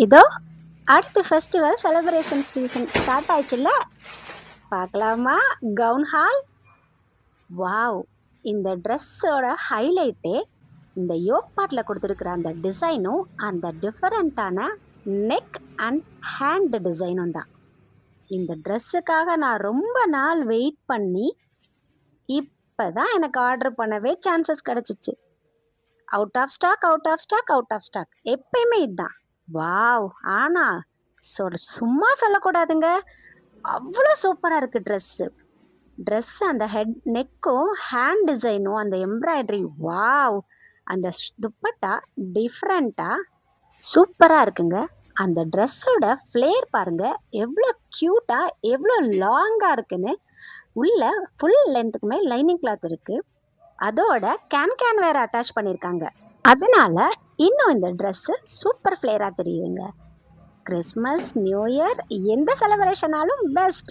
இதோ அடுத்த festival celebration season start ஆயிடுச்சுல்ல, பார்க்கலாமா? Gown hall. வாவ்! இந்த ட்ரெஸ்ஸோட ஹைலைட்டே இந்த யோக் பார்ட்டில் கொடுத்துருக்குற அந்த டிசைனும் அந்த டிஃபரண்ட்டான நெக் அண்ட் ஹேண்ட் டிசைனும் தான். இந்த ட்ரெஸ்ஸுக்காக நான் ரொம்ப நாள் வெயிட் பண்ணி இப்போ தான் எனக்கு ஆர்டர் பண்ணவே சான்சஸ் கிடச்சிச்சு. Out of stock, out of stock, out of stock, எப்பயுமே இதுதான். வாவ்! ஆனால் சும்மா சொல்லக்கூடாதுங்க, அவ்வளோ சூப்பராக இருக்குது ட்ரெஸ்ஸு அந்த நெக்கும் ஹேண்ட் டிசைனும் அந்த எம்ப்ராய்டரி, வாவ்! அந்த துப்பட்டா டிஃப்ரெண்ட்டாக சூப்பராக இருக்குங்க. அந்த ட்ரெஸ்ஸோட ஃப்ளேர் பாருங்கள், எவ்வளோ க்யூட்டாக எவ்வளோ லாங்காக இருக்குன்னு. உள்ள ஃபுல் லென்த்துக்குமே லைனிங் கிளாத் இருக்குது. அதோட கேன் வேறு அட்டாச் பண்ணியிருக்காங்க. அதனால இன்னும் இந்த ட்ரெஸ்ஸு சூப்பர் ஃப்ளேராக தெரியுதுங்க. கிறிஸ்மஸ், நியூ இயர் எந்த செலிப்ரேஷனாலும் பெஸ்ட்.